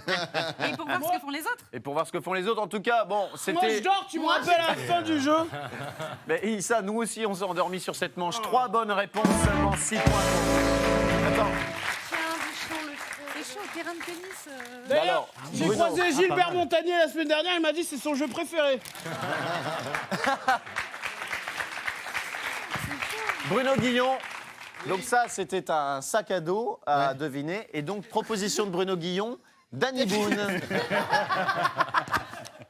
Et pour voir ce que font les autres. Et pour voir ce que font les autres, en tout cas, bon, Moi, je c'était... dors, tu me rappelles à la fin du jeu. Mais Issa, nous aussi, on s'est endormis sur cette manche. 3 bonnes réponses, seulement 6 points. Attends, Tiens, bouchons le feu. C'est chaud, terrain de tennis. D'ailleurs, alors, j'ai Bruno. croisé Gilbert Montagnier la semaine dernière, il m'a dit que c'est son jeu préféré. Bruno Guillon. Donc ça, c'était un sac à dos à deviner. Et donc, proposition de Bruno Guillon, Danny Boone.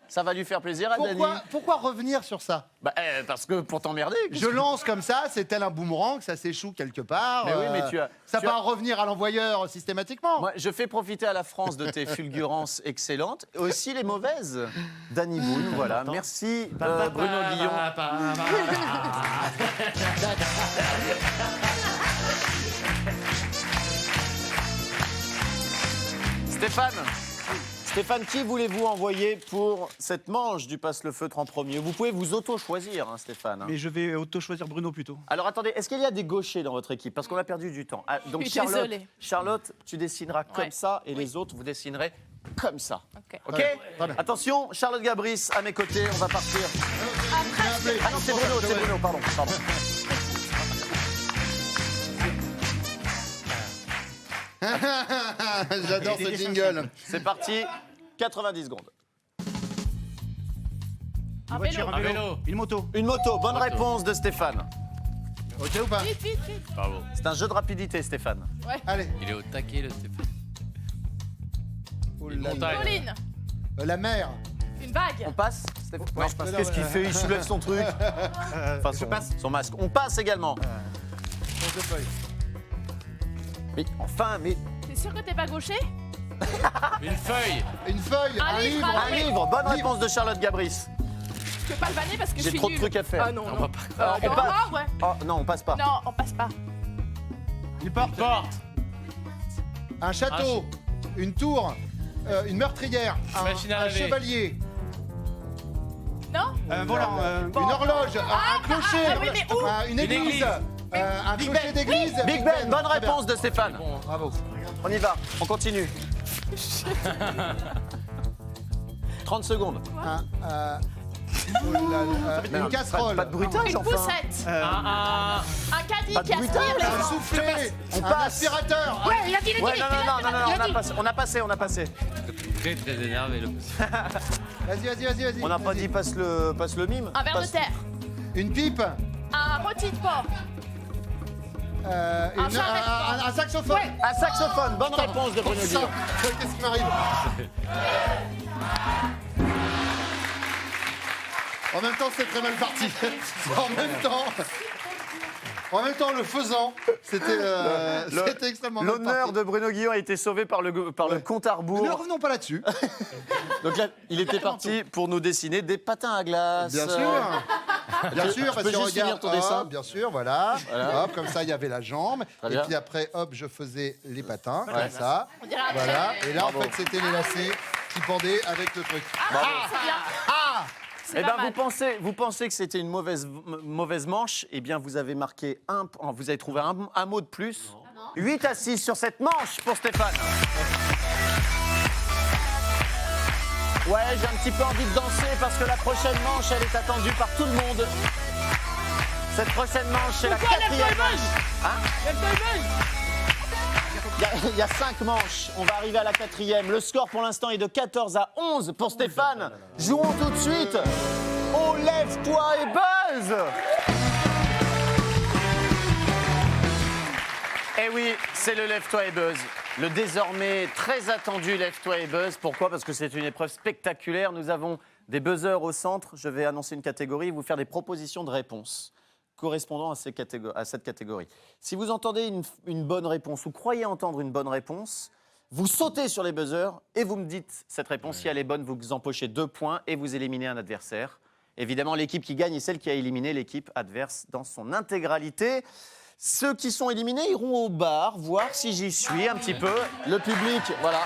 Ça va lui faire plaisir à Danny. Pourquoi revenir sur ça? Bah, parce que pour t'emmerder. Je lance comme ça, c'est tel un boomerang, ça s'échoue quelque part. Mais oui, mais tu as- Ça tu va as- revenir à l'envoyeur systématiquement. Moi, je fais profiter à la France de tes fulgurances excellentes, et aussi les mauvaises. Danny Boone, voilà. Merci Bruno Guillon. Stéphane, qui voulez-vous envoyer pour cette manche du passe-le-feutre en premier? Vous pouvez vous auto-choisir, hein, Stéphane. Mais je vais auto-choisir Bruno plutôt. Alors attendez, est-ce qu'il y a des gauchers dans votre équipe? Parce qu'on a perdu du temps. Ah, donc Je suis désolée. Charlotte, tu dessineras comme Ouais. ça, et les autres, vous dessinerez comme ça. Ok. Ok? Très bien. Attention, Charlotte Gabris à mes côtés, on va partir. Ah non, c'est Bruno, pardon. J'adore ce jingle. C'est parti, 90 secondes. Une voiture, Un vélo. une moto. Une moto, bonne réponse de Stéphane. Ok ou pas? Vite, vite, vite. Bravo. C'est un jeu de rapidité, Stéphane. Allez. Il est au taquet, le Stéphane. Oh Une là là. montagne. Colline. La mer. Une bague. On passe Stéphane? Ouais, Non, je passe. Qu'est-ce qu'il fait? Il soulève son truc. Enfin, son masque. On passe également. Mais enfin, mais... T'es sûr que t'es pas gaucher? Une feuille. Une feuille, Un un livre, livre. un Un livre, bonne réponse de Charlotte Gabris. Je peux pas le vanner parce que je J'ai suis trop de nulle. trucs à faire. Ah non, On non. va pas. on passe. Ah ouais. Oh, non, on passe pas. Non, on passe pas. Une porte. Porte. Un château. Une tour. Une meurtrière. Machine à Un laver. chevalier. Non? Un volant. Une horloge. Un clocher. ah oui, mais où? Une église. église. Un clocher d'église. Big Ben, bonne Très bien. réponse de Stéphane. Bravo. On y va, on continue. 30 secondes. Oh là là, Non, une casserole. Pas de bruitage, Une enfin. poussette. Un Un caddie Pas de qui aspire bruitage. les Un gens. soufflet. On Un passe. aspirateur. Ouais, il a dit, il a dit. Ouais, non, on a passé. très très énervé le monsieur. Vas-y. On n'a pas dit passe le mime. Un verre de terre. Une pipe. Un rôti de porc. Un saxophone. Un saxophone, bonne réponse de Bruno Ça, Guillon. qu'est-ce qui m'arrive? En même temps, c'est très mal parti. En même temps, le faisant, c'était extrêmement mal L'honneur parti. de Bruno Guillon a été sauvé par le compte à Mais ne rebours. revenons pas là-dessus. Donc là, il était parti pour nous dessiner des patins à glace. Bien sûr. Bien sûr, parce peux que juste finir regarde, ton dessin hop, bien sûr, voilà. Hop, comme ça, il y avait la jambe. Très Et bien. puis après, hop, je faisais les patins, Ouais. comme ça. On dirait un Voilà. trait. Et là, Bravo. en fait, c'était les lacets qui pendaient avec le truc. C'est bien. C'est Eh pas ben, mal. vous pensez que c'était une mauvaise manche? Eh bien, vous avez marqué vous avez trouvé un mot de plus. 8 à 6 sur cette manche pour Stéphane. Ouais, j'ai un petit peu envie de danser parce que la prochaine manche, elle est attendue par tout le monde. Cette prochaine manche, c'est la Pourquoi la 4e feuille manche. beige Hein? La feuille beige. Il y a 5 manches. On va arriver à la 4e. Le score pour l'instant est de 14 à 11 pour Stéphane. Jouons tout de suite. Oh, lève-toi et buzz! Eh oui, c'est le Lève-toi et buzz. Le désormais très attendu Lève-toi et buzz. Pourquoi? Parce que c'est une épreuve spectaculaire. Nous avons des buzzers au centre. Je vais annoncer une catégorie et vous faire des propositions de réponses. correspondant à cette catégorie. Si vous entendez une bonne réponse ou croyez entendre une bonne réponse, vous sautez sur les buzzers et vous me dites cette réponse. Si elle est bonne, vous empochez 2 points et vous éliminez un adversaire. Évidemment, l'équipe qui gagne est celle qui a éliminé l'équipe adverse dans son intégralité. Ceux qui sont éliminés iront au bar, voir si j'y suis un petit peu. Le public, voilà.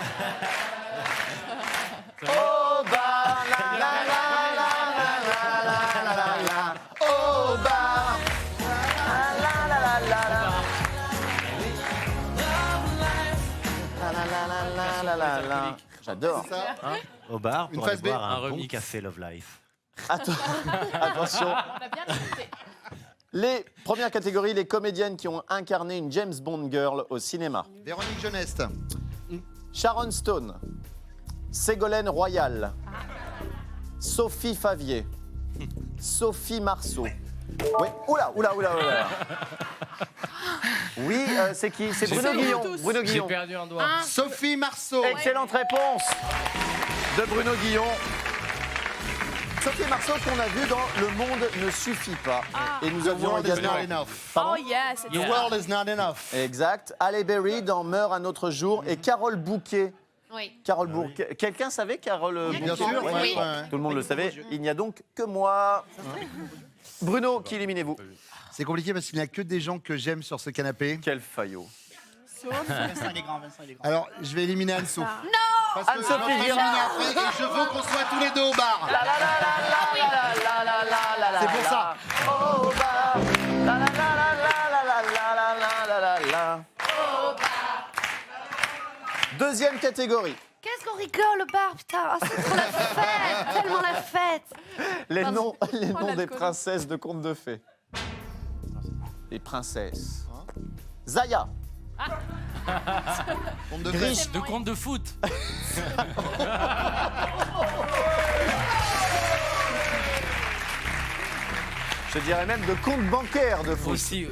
Au bar, la la la la la la la la la. Au bar, la la la la la la. La la la la la la la. J'adore. Au bar, Une pour aller phase B. boire Un un bon remix. café Love Life. Attention. On a bien écouté. Les premières catégories, les comédiennes qui ont incarné une James Bond girl au cinéma. Véronique Jeuneste. Sharon Stone, Ségolène Royal, Sophie Favier, Sophie Marceau. Oui, oula. Oui, c'est qui? C'est Bruno Guillon. Bruno J'ai Guillon. perdu un doigt. Sophie Marceau. Excellente réponse de Bruno Guillon. Sophie Marceau qu'on a vu dans Le Monde ne suffit pas. Et nous The avions world is également... not enough. Pardon Oh yes, The world is not enough. Exact. Halle Berry dans Meurt un autre jour et Carole Bouquet. Oui. Carole Bouquet. Quelqu'un savait Carole Bouquet? Bien sûr. Ouais. ouais. Tout le monde le savait. Il n'y a donc que moi. Bruno, qui éliminez-vous? C'est compliqué parce qu'il n'y a que des gens que j'aime sur ce canapé. Quel faillot. Vincent, il est grand. Alors, je vais éliminer Anso. Non. Parce que Anne-Sophie je vais éliminer Girard. après et je veux qu'on soit tous les deux au bar. C'est pour ça. Au bar. La la la la la la la la la la. Deuxième catégorie. Qu'est-ce qu'on rigole au bar, putain. Ah, c'est trop la fête, tellement la fête. Les noms des l'alcool. princesses de contes de fées. Les princesses. Zaya. Compte de Griche. fête. De compte de foot. Je dirais même de compte bancaire de foot. Aussi.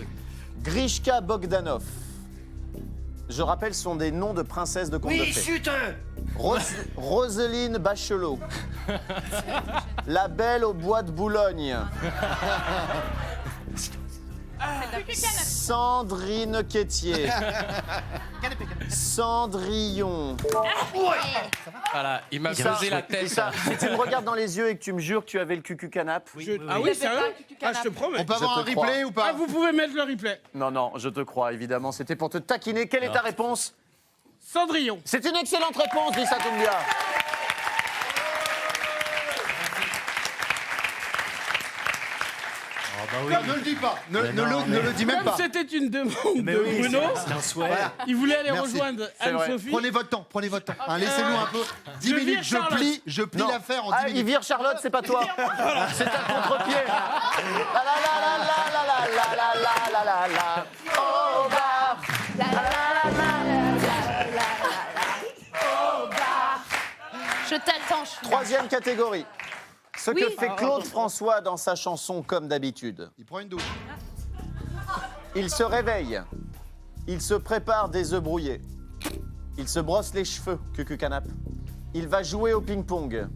Grishka Bogdanov. Je rappelle, ce sont des noms de princesses de contes de fées. chute. Roselyne Bachelot. La Belle au bois de Boulogne. Sandrine Quétier. Cendrillon. Voilà, il m'a Issa, posé la tête. Issa, si tu me regardes dans les yeux et que tu me jures que tu avais le cucu canap. Ah oui, sérieux? Ah, je te promets. On peut avoir Je un te replay crois. ou pas? Ah, vous pouvez mettre le replay. Non, je te crois, évidemment. C'était pour te taquiner. Quelle est ta réponse? Cendrillon. C'est une excellente réponse, dit Satoumbia. Ne le dis pas. Ne le dis même Comme pas. c'était une demande de Bruno, C'est un souhait. il voulait aller Merci. rejoindre C'est vrai. Anne-Sophie. Prenez votre temps. Hein, laissez-nous un peu. 10 Je minutes, vire je Charlotte. plie Non. l'affaire en 10 Ah, il minutes. vire Charlotte, c'est pas toi. C'est un contre-pied. La la la la la la la la la la la la. Au bar. La, la, la, la, la, la, la, la. Au bar. Je t'attends, je suis là. Troisième catégorie. Ce que Oui. fait Claude François dans sa chanson Comme d'habitude. Il prend une douche. Il se réveille. Il se prépare des œufs brouillés. Il se brosse les cheveux, Cucu Canap. Il va jouer au ping-pong.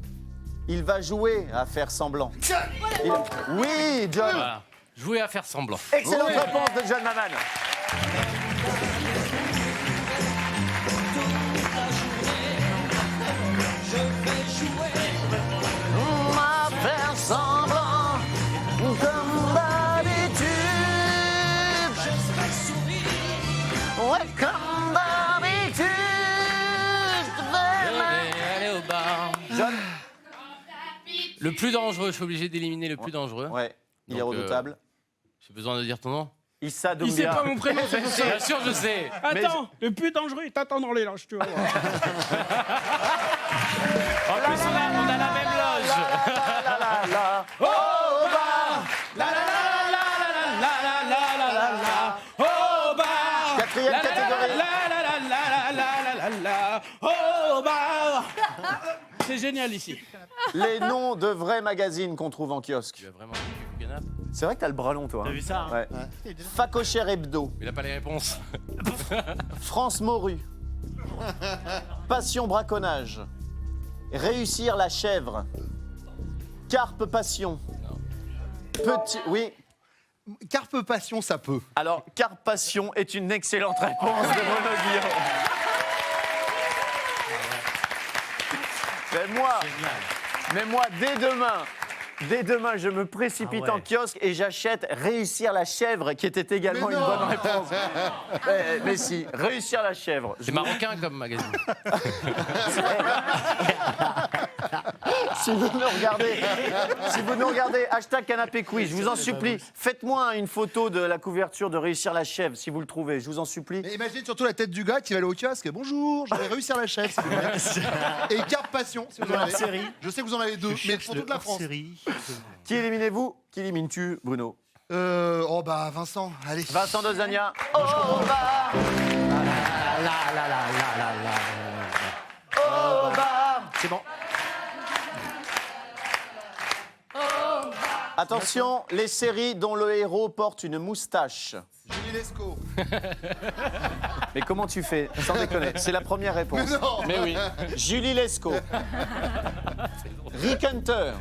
Il va jouer à faire semblant. Oui, John. Voilà. Jouer à faire semblant. Excellente réponse de John Maman. À faire semblant, comme d'habitude. Ouais, comme d'habitude. Allez au bar. John. Le plus dangereux, je suis obligé d'éliminer le plus dangereux. Ouais, il est Donc, redoutable. J'ai besoin de dire ton nom. Issa Il sait Doumbia. pas mon prénom, c'est pour ça. Bien sûr, je sais. Attends, le plus dangereux, il t'attend dans les loges, tu vois. En plus, on a la même loge. La la la. Oh, bar. La la la la la la la la la la. Oh bar. Quatrième La la catégorie. la la la la la la la la. Oh bar. C'est génial ici. Les noms de vrais magazines qu'on trouve en kiosque. Tu as vraiment dit Cucu Canap? C'est vrai que t'as le bras long, toi. T'as vu ça, hein? Ouais. Facochère Hebdo. Il a pas les réponses. France Morue. Passion braconnage. Réussir la chèvre. Carpe passion. Petit. Oui. Carpe Passion, ça peut. Alors, Carpe Passion est une excellente réponse de Bruno Guillon. Mais moi, dès demain, je me précipite en kiosque et j'achète Réussir la chèvre, qui était également une bonne réponse. Mais si, Réussir la chèvre. C'est marocain comme magazine. Si vous nous regardez, hashtag canapé quiz, je vous en supplie, faites-moi une photo de la couverture de Réussir la chèvre, si vous le trouvez, je vous en supplie. Mais imagine surtout la tête du gars qui va aller au kiosque. Bonjour, je vais réussir la chef, s'il vous plaît. Et Carpe Passion, si vous en avez. Je sais que vous en avez deux, mais pour toute la France. Qui éliminez-vous? Qui élimines-tu, Bruno? Oh bah Vincent, allez. Vincent Dezania. Oh bah. Oh bah. C'est bon. Attention, les séries dont le héros porte une moustache. Julie Lescaut. Mais comment tu fais? Sans déconner, c'est la première réponse. Non. Mais oui. Julie Lescaut. Rick Hunter.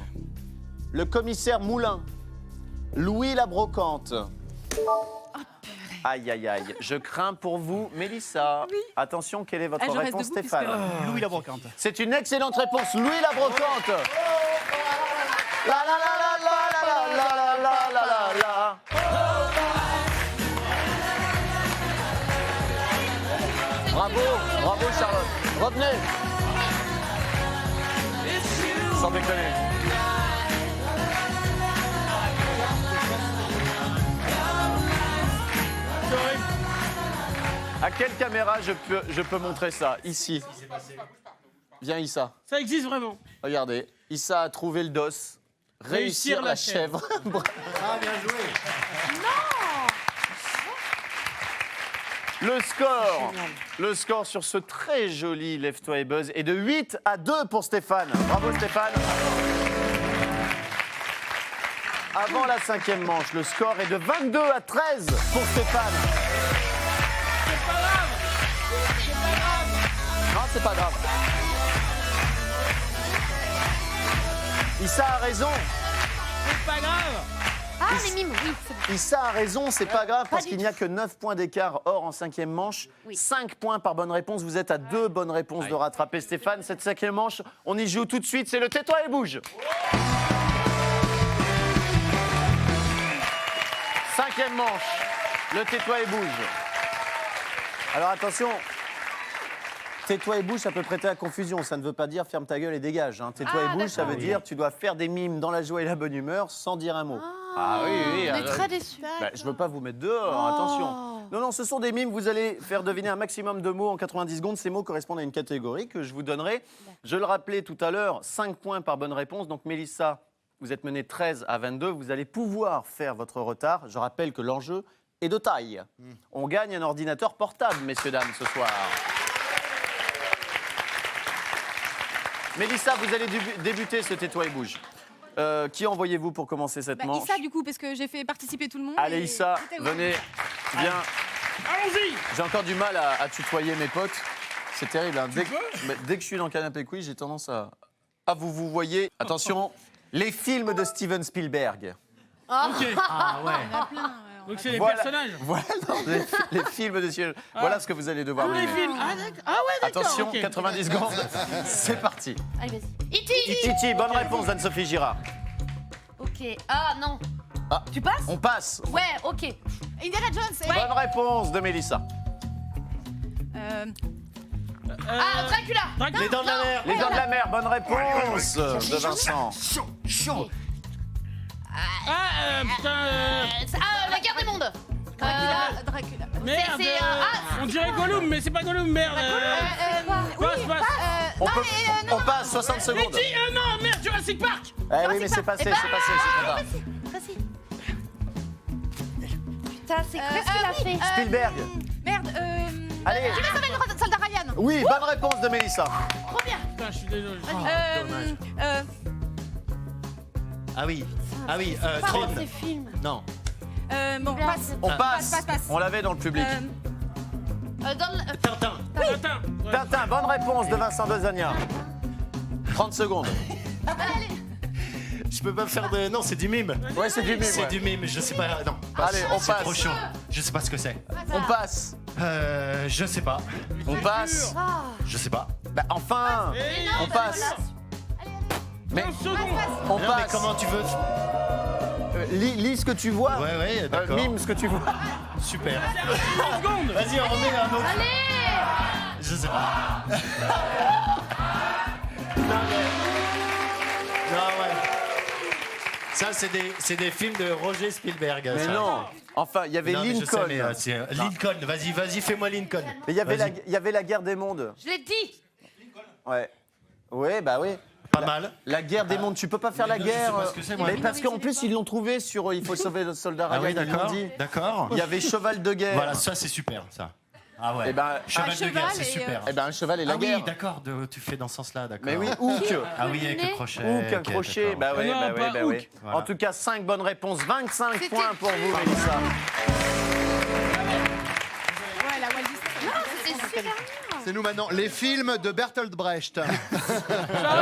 Le commissaire Moulin. Louis la Brocante. Aïe, aïe, aïe. Je crains pour vous, Mélissa. Oui. Attention, quelle est votre Je reste réponse, debout, Stéphane? Louis la brocante. C'est une excellente réponse. Louis la Brocante. La la la la la la la la la la la. Bravo, bravo Charlotte. Revenez. Sans déconner. À quelle caméra je peux montrer ça? Ici. Viens Issa. Ça existe vraiment. Regardez, Issa a trouvé le dos. Réussir la chèvre. Ah, bien joué. Le score sur ce très joli Lève-toi et Buzz est de 8-2 pour Stéphane. Bravo Stéphane. Avant la 5e manche, le score est de 22-13 pour Stéphane. C'est pas grave. Non, c'est pas grave. Issa a raison. C'est pas grave. Ah, les mimes, oui, c'est bon. Issa a raison, c'est pas grave parce du qu'il n'y a que 9 points d'écart. Or, en 5e manche, Oui. 5 points par bonne réponse. Vous êtes à 2 bonnes réponses de rattraper Stéphane. Cette 5e manche, on y joue tout de suite. C'est le Tais-toi et bouge. 5e manche, le Tais-toi et bouge. Alors attention, Tais-toi et bouge, ça peut prêter à confusion. Ça ne veut pas dire ferme ta gueule et dégage. Hein. Tais-toi et bouge, ça veut dire tu dois faire des mimes dans la joie et la bonne humeur sans dire un mot. Ah oui, oui. On est très déçus. Bah, je veux pas vous mettre dehors, attention. Non, non, ce sont des mimes. Vous allez faire deviner un maximum de mots en 90 secondes. Ces mots correspondent à une catégorie que je vous donnerai. Je le rappelais tout à l'heure, 5 points par bonne réponse. Donc Mélissa, vous êtes menée 13-22. Vous allez pouvoir faire votre retard. Je rappelle que l'enjeu est de taille. On gagne un ordinateur portable, messieurs, dames, ce soir. Mélissa, vous allez débuter ce Tais-toi et bouge. Qui envoyez-vous pour commencer cette manche? Issa, du coup, parce que j'ai fait participer tout le monde. Allez, et Issa, c'était- venez. Viens. Allons-y. J'ai encore du mal à tutoyer mes potes. C'est terrible. Hein. Dès que je suis dans Canapé Quiz, j'ai tendance à vous voyez. Attention, les films de Steven Spielberg. Ok. Ah ouais. Il y en a plein, ouais. Donc c'est les Voilà. personnages. Voilà non, les films de Steven. Voilà ce que vous allez devoir Tous les mimer. films. Ah, d'accord. Ah ouais, d'accord. Attention, ok. 90 secondes. C'est parti. Allez, vas-y. E.T. Titi, bonne réponse d'Anne-Sophie Girard. Ok. Ah, non. Ah. Tu passes? On passe. Ouais, ok. Indiana Jones. et- Bonne réponse de Mélissa. Ah, Dracula. Dracula. Les dents de la mer. Les dents de la mer, bonne réponse de Vincent. Putain. La guerre des mondes. Dracula. Merde. c'est, On dirait Gollum, mais c'est pas Gollum, merde. Passe. On passe 60 secondes. Letty, non, merde, Jurassic Park. Eh oui, mais c'est passé, c'est passé, c'est pas grave. Vas-y. Putain, c'est qu'est-ce qu'il a fait? Spielberg. Merde. Allez. Tu m'as sauvé le soldat Ryan. Oui, bonne réponse de Mélissa. Trop bien. Putain, je suis désolé. Ah oui. Ah oui. Parle Tron. de ces films. Non. Bon, passe. On passe. Passe. On l'avait dans le public. Tintin. Attends. Ouais. Tintin, bonne réponse de Vincent Dezania. 30 secondes. Je peux pas faire de. Non, c'est du mime. Ouais, c'est du mime. C'est ouais. du mime, je sais pas. Non. Allez, on C'est passe. trop chaud. Je sais pas ce que c'est. On passe. Je sais pas. On passe. Je sais pas. Bah, enfin, on passe. Mais on Non, mais passe. comment tu veux. Lis ce que tu vois. Ouais, d'accord. Mime ce que tu vois. Super. Vas-y, on remet un autre. Allez. Je sais pas. Non, ouais. Ça, c'est des films de Roger Spielberg. Mais ça. non. Enfin, il y avait Non, mais je sais, Lincoln. mais, c'est, Lincoln, vas-y, fais-moi Lincoln. Mais il y avait Vas-y. il y avait la guerre des mondes. Je l'ai dit. Ouais. Ouais, bah oui. Pas mal. La guerre des mondes, tu peux pas faire la non, je sais guerre. pas ce que c'est, moi. Mais parce qu'en plus, ils l'ont trouvé sur Il faut sauver le soldat Ah Ryan, oui, ils l'ont d'accord. dit. D'accord. Il y avait cheval de guerre. Voilà, ça, c'est super, ça. Ah ouais. Eh ben, cheval de guerre, cheval c'est et, super. Eh ben, un cheval et la Ah guerre. oui, d'accord, tu fais dans ce sens-là, d'accord. Mais oui, Hook. Ah oui, avec le crochet. Hook, un ok, crochet. d'accord. Bah ouais, Non, bah pas ouais, bah Hook. ouais. Voilà. En tout cas, 5 bonnes réponses, 25 C'était points pour vous, dur. Mélissa. Ouais, la Walt Disney. C'était super bien. C'est nous maintenant. Les films de Bertolt Brecht. Ça aurait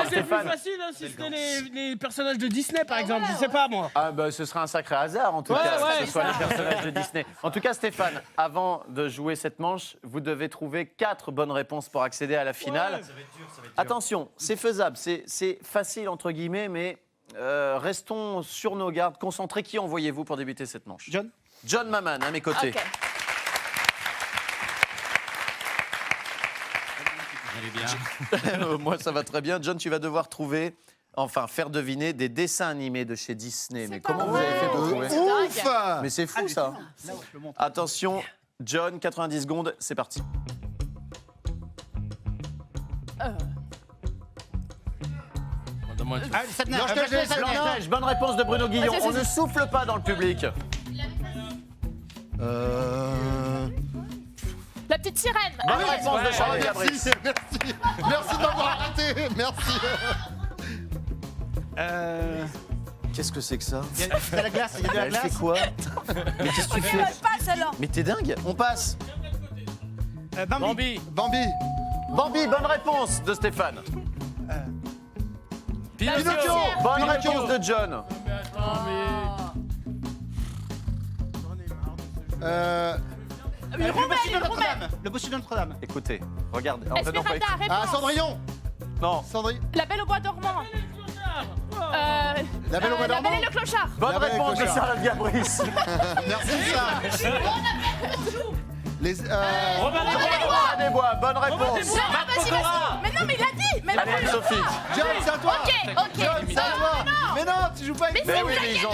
été plus Stéphane. facile hein, si c'était les personnages de Disney, par exemple. Je sais pas, moi. Ah bah ce serait un sacré hasard en tout Ouais, cas, ouais, que ce soit les personnages de Disney. En tout cas Stéphane, avant de jouer cette manche, vous devez trouver 4 bonnes réponses pour accéder à la finale. Ça va être dur, ça va être dur. Attention, c'est faisable, c'est facile entre guillemets, mais restons sur nos gardes, concentrés. Qui envoyez-vous pour débuter cette manche? John. John Maman, à mes côtés. Ok. Moi ça va très bien. John, tu vas devoir trouver, enfin faire deviner des dessins animés de chez Disney. Mais comment vous avez fait pour trouver? Ouf. Mais c'est fou ça. Là, je le montre. Attention, John, 90 secondes, c'est parti. Blanche-Neige, Blanche-Neige, bonne réponse de Bruno Guillon. On ne souffle pas dans le public. La petite sirène. Bonne réponse de Charles Gabris. Merci, merci. Merci de m'avoir arrêté. Merci. Qu'est-ce que c'est que ça? Il y a de la glace, il y a de la Elle glace. fait quoi? Mais qu'est-ce que tu fais? Passe alors. Mais t'es dingue. On passe. Bambi. Bambi. Bambi, bonne réponse de Stéphane. Pinocchio. Bonne Pinocchio. réponse de John. Le bossu de Notre-Dame. Le bossu de Notre-Dame. Écoutez, regardez. En fait, non, pas- Esmeralda, Ah, réponse. Cendrillon. non. Cendrillon. La Belle au bois dormant. La Belle au bois La dormant. Belle et le clochard. Bonne La Belle et le réponse de clochard. Charles Gabris. Merci ça. Les. Robin des Bois. Robin des Bois, bonne réponse. Non, vas-y. Mais non, mais il a dit. Mais Allez, Sophie. John, c'est à toi. Ok. John, c'est à toi. Mais non, tu joues pas avec Mais oui, mais ils ont.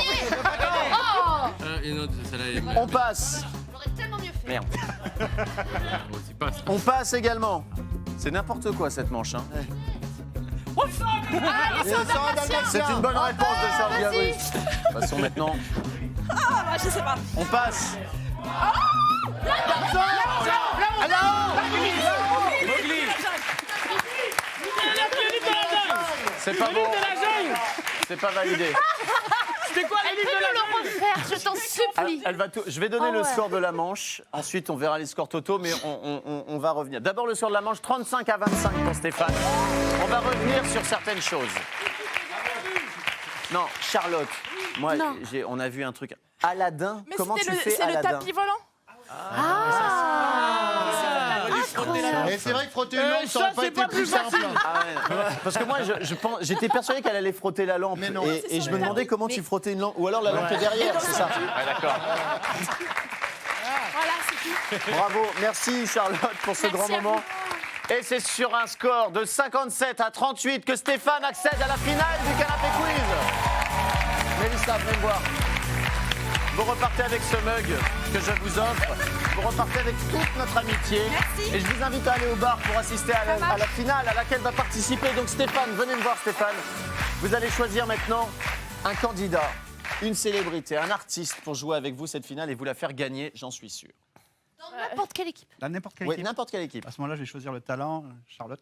Oh. Une autre, celle-là. On passe. J'aurais tellement mieux fait. Merde. On passe également. C'est n'importe quoi cette manche. Hein. Ah, les soldats martiens. C'est une bonne réponse de Charles Gabris. Passons maintenant. Ah, bah, je sais pas. On passe. C'est pas bon. De la jungle. C'est pas validé. C'était quoi les livres de Fais-le la le jungle? refaire, je t'en supplie. Elle va je vais donner Ah le ouais. score de la manche. Ensuite, on verra les scores totaux, mais on va revenir. D'abord, le score de la manche, 35 à 25 pour Stéphane. On va revenir sur certaines choses. Non, Charlotte, moi, Non. on a vu un truc. Aladdin, Mais comment tu c'était fais c'est le Aladdin? tapis volant. Et c'est vrai que frotter une lampe, ça aurait ça, pas c'est été pas plus plus simple. facile. Ah ouais. Parce que moi, j'étais persuadé qu'elle allait frotter la lampe. Mais non. Et je me demandais comment tu frottais une lampe. Ou alors la lampe est derrière, c'est ça. Ouais, d'accord. Voilà, c'est tout. Bravo, merci Charlotte pour ce Merci grand à moment. Et c'est sur un score de 57 à 38 que Stéphane accède à la finale du Canapé Quiz. Mélissa, venez me voir. Vous repartez avec ce mug que je vous offre. Vous repartez avec toute notre amitié. Merci. Et je vous invite à aller au bar pour assister à la finale à laquelle va participer. Donc Stéphane, venez me voir Stéphane. Vous allez choisir maintenant un candidat, une célébrité, un artiste pour jouer avec vous cette finale et vous la faire gagner, j'en suis sûr. Dans n'importe quelle équipe. Dans n'importe quelle Oui, équipe. n'importe quelle équipe. À ce moment-là, je vais choisir le talent, Charlotte.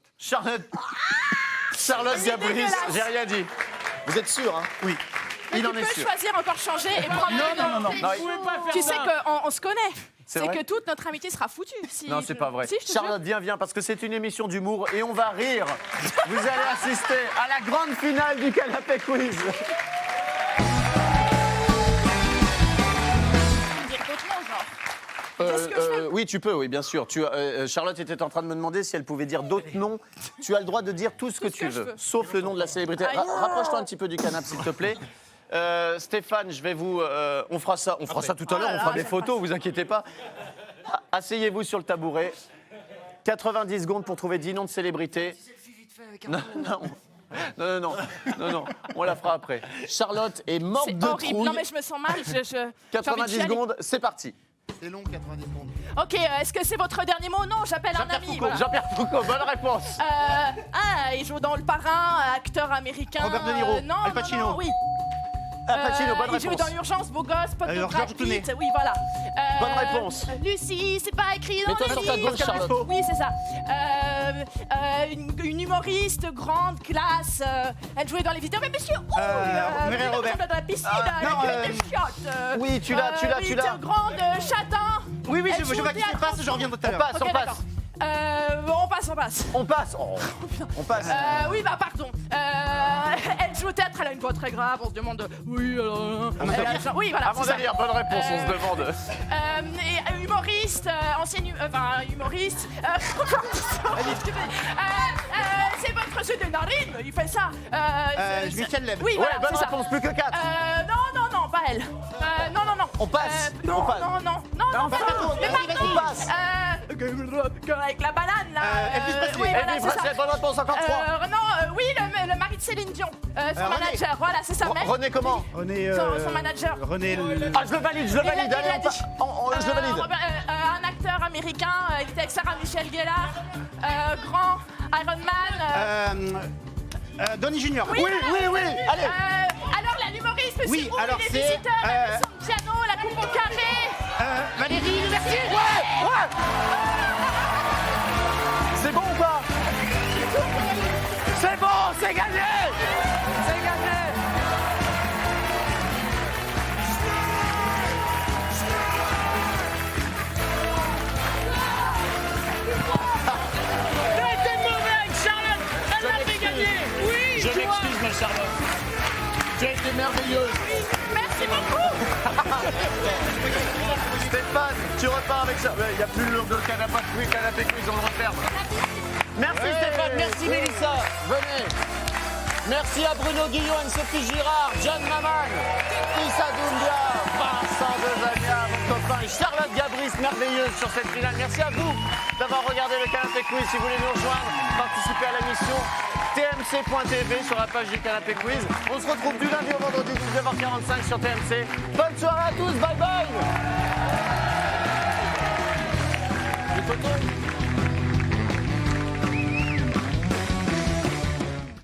Charlotte Gabris, j'ai rien dit. Vous êtes sûr, hein? Oui. Il en Tu est peux sûr. choisir encore changer et prendre Non. Non, Vous pouvez pas faire Tu ça. sais qu'on se connaît. C'est C'est vrai que toute notre amitié sera foutue. Si Non, c'est pas vrai. Si, je te Charlotte, viens, parce que c'est une émission d'humour et on va rire. Vous allez assister à la grande finale du Canapé Quiz. Oui, tu peux, oui, bien sûr. Charlotte était en train de me demander si elle pouvait dire d'autres noms. Tu as le droit de dire tout ce que tu veux, sauf le nom de la célébrité. Rapproche-toi un petit peu du canapé, s'il te plaît. Stéphane, je vais vous... on fera ça tout à l'heure, on fera des photos, vous inquiétez pas. Asseyez-vous sur le tabouret. 90 secondes pour trouver 10 noms de célébrités. Non, on la fera après. Charlotte est morte de horrible. trouille. Non, mais je me sens mal. 90 secondes, c'est parti. C'est long, 90 secondes. Ok, est-ce que c'est votre dernier mot? Non, j'appelle un ami. Voilà. Jean-Pierre Foucault, bonne réponse. Il joue dans Le Parrain, acteur américain. Robert De Niro, Non, Al Pacino. non, oui. Al Pacino, bonne Il joue réponse. dans Urgence, beau gosse, pote de George Brad Clooney. Pitt. Oui, voilà. Bonne réponse. Lucie, c'est pas écrit dans Mets-toi les sur ta livres. gauche, Charlotte. Oui, c'est ça. Une humoriste grande classe. Elle jouait dans les vidéos. Mais monsieur, Muriel Robert. dans la piscine, non, avec des chiottes. Oui, tu l'as. Grande, châtain. Oui, Elle je joue vois au qui se théâtre. passe, je reviens tout à On l'heure. passe, Ok, on passe. d'accord. On passe. On passe. Oui, bah pardon. Elle joue au théâtre, elle a une voix très grave, on se demande. Oui, alors. Oui, voilà. Avant c'est ça. d'aller, bonne réponse, on se demande. Et humoriste, ancienne. Enfin, humoriste. C'est votre jeu de narine, il fait ça. Michel Leb. Oui, Ouais, voilà, bonne c'est ça. réponse, plus que 4. Non, pas elle. Non. On passe. Non, On passe. non. Mais pardon. On passe. Avec la banane, là. Elvis Presley. Oui, voilà, Elvis c'est ça. Presley, bonne réponse, encore 3. Oui, le mari de Céline Dion. Son René. manager, voilà, c'est ça. même. René comment René. Son manager. René. Ah, je le valide. Il l'a Allez, dit. je le valide. Un acteur américain, il était avec Sarah Michel Gellar, grand, Iron Man. Donny Junior. Oui. Allez. Alors, l'humoriste, monsieur Oui, Ou, alors il est c'est, visiteur, la leçon de piano, la coupe au carré. Valérie Lemercier. Ouais. C'est bon ou pas? C'est bon, c'est gagné. C'est gagné. T'as été mauvais avec Charlotte. Elle l'a fait gagner. Oui, Je toi. m'excuse, ma Charlotte. Tu as été merveilleuse. Merci beaucoup. Stéphane, tu repars avec ça. Il n'y a plus le canapé quiz, on le referme. Merci Stéphane, merci Mélissa. Venez. Merci à Bruno Guillon, Anne-Sophie Girard, John Maman, Issa Doumbia, Vincent Devania, mon copain, et Charlotte Gabris, merveilleuse sur cette finale. Merci à vous d'avoir regardé le Canapé Quiz. Si vous voulez nous rejoindre, participer à la mission tmc.tv sur la page du Canapé Quiz. On se retrouve du lundi au vendredi 19h45 sur TMC. Bonne soirée à tous, bye bye. Les photos